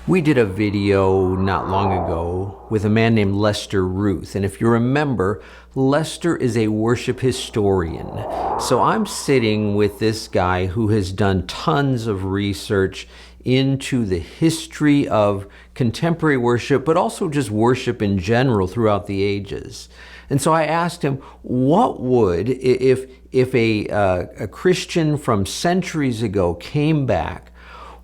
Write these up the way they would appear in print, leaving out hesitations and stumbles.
We did a video not long ago with a man named Ruth. And if you remember, Lester is a worship historian. So I'm sitting with this guy who has done tons of research into the history of contemporary worship, but also just worship in general throughout the ages. And so I asked him, what would, if a Christian from centuries ago came back,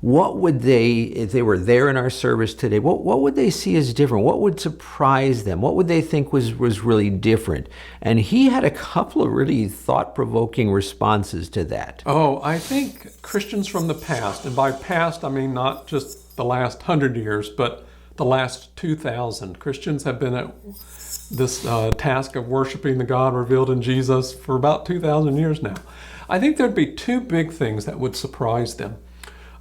what would they, if they were there in our service today, what would they see as different? What would surprise them? What would they think was really different? And he had a couple of really thought-provoking responses to that. Oh, I think Christians from the past, and by past I mean not just the last 100 years, but the last 2,000. Christians have been at this task of worshiping the God revealed in Jesus for about 2,000 years now. I think there'd be two big things that would surprise them.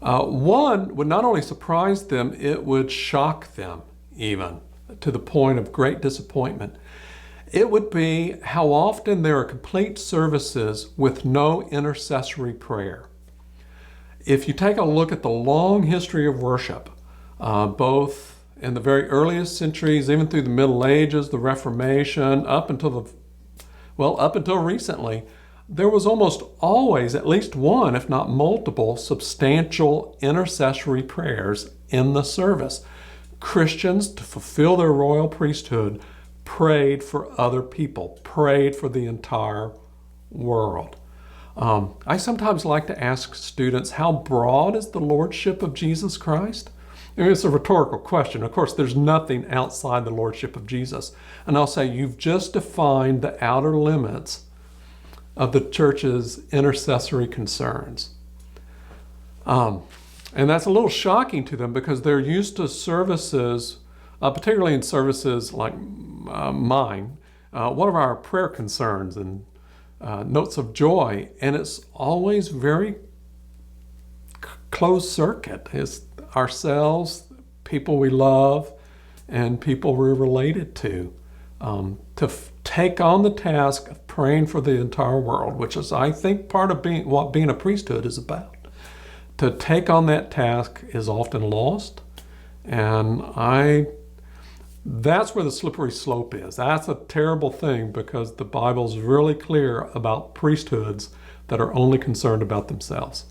One would not only surprise them, it would shock them even to the point of great disappointment. It would be how often there are complete services with no intercessory prayer. If you take a look at the long history of worship, both in the very earliest centuries, even through the Middle Ages, the Reformation, up until recently, there was almost always at least one, if not multiple, substantial intercessory prayers in the service. Christians, to fulfill their royal priesthood, prayed for other people, prayed for the entire world. I sometimes like to ask students, how broad is the lordship of Jesus Christ? I mean, it's a rhetorical question. Of course, there's nothing outside the lordship of Jesus. And I'll say, you've just defined the outer limits of the church's intercessory concerns. And that's a little shocking to them because they're used to services, particularly in services like mine, one of our prayer concerns and notes of joy, and it's always very closed circuit. It's ourselves, people we love, and people we're related to take on the task of praying for the entire world, which is, I think, part of what being a priesthood is about. To take on that task is often lost, and that's where the slippery slope is. That's a terrible thing because the Bible's really clear about priesthoods that are only concerned about themselves.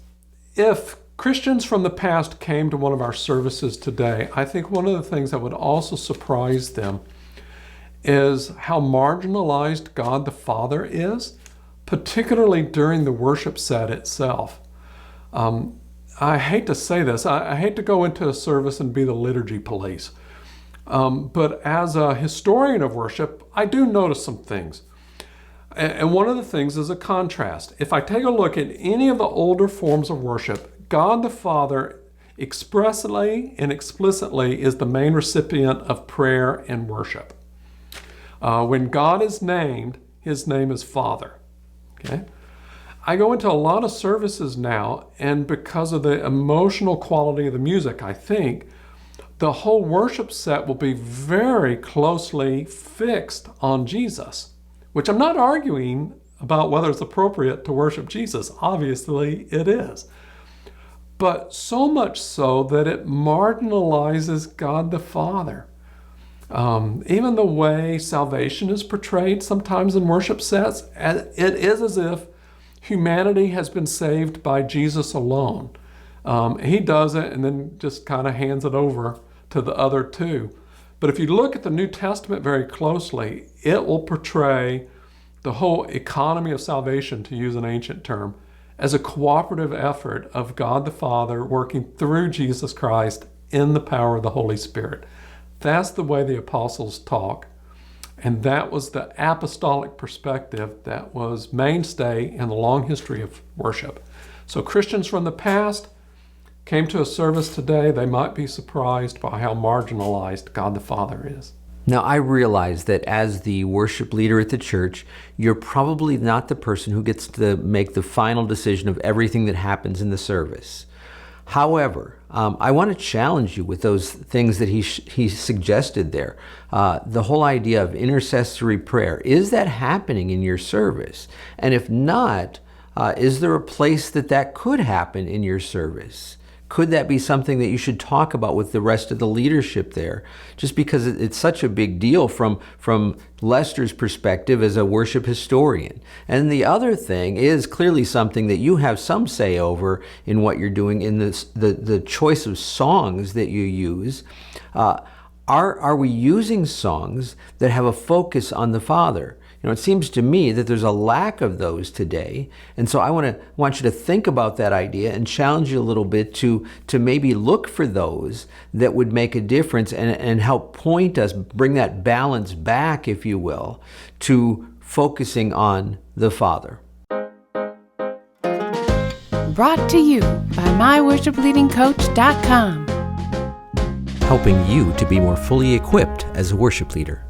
If Christians from the past came to one of our services today, I think one of the things that would also surprise them is how marginalized God the Father is, particularly during the worship set itself. I hate to say this, I hate to go into a service and be the liturgy police, but as a historian of worship, I do notice some things. And one of the things is a contrast. If I take a look at any of the older forms of worship, God the Father expressly and explicitly is the main recipient of prayer and worship. When God is named, his name is Father. Okay? I go into a lot of services now, and because of the emotional quality of the music, I think, the whole worship set will be very closely fixed on Jesus, which I'm not arguing about whether it's appropriate to worship Jesus. Obviously, it is. But so much so that it marginalizes God the Father. Even the way salvation is portrayed sometimes in worship sets, it is as if humanity has been saved by Jesus alone. He does it and then just kind of hands it over to the other two. But if you look at the New Testament very closely, it will portray the whole economy of salvation, to use an ancient term, as a cooperative effort of God the Father working through Jesus Christ in the power of the Holy Spirit. That's the way the apostles talk, and that was the apostolic perspective that was mainstay in the long history of worship. So Christians from the past came to a service today, they might be surprised by how marginalized God the Father is. Now, I realize that as the worship leader at the church, you're probably not the person who gets to make the final decision of everything that happens in the service. However, I want to challenge you with those things that he suggested there. The whole idea of intercessory prayer, is that happening in your service? And if not, is there a place that could happen in your service? could that be something that you should talk about with the rest of the leadership there? Just because it's such a big deal from Lester's perspective as a worship historian. And the other thing is clearly something that you have some say over in what you're doing in the choice of songs that you use. Are we using songs that have a focus on the Father? It seems to me that there's a lack of those today. And so I want you to think about that idea and challenge you a little bit to maybe look for those that would make a difference and help point us, bring that balance back, if you will, to focusing on the Father. Brought to you by myworshipleadingcoach.com. Helping you to be more fully equipped as a worship leader.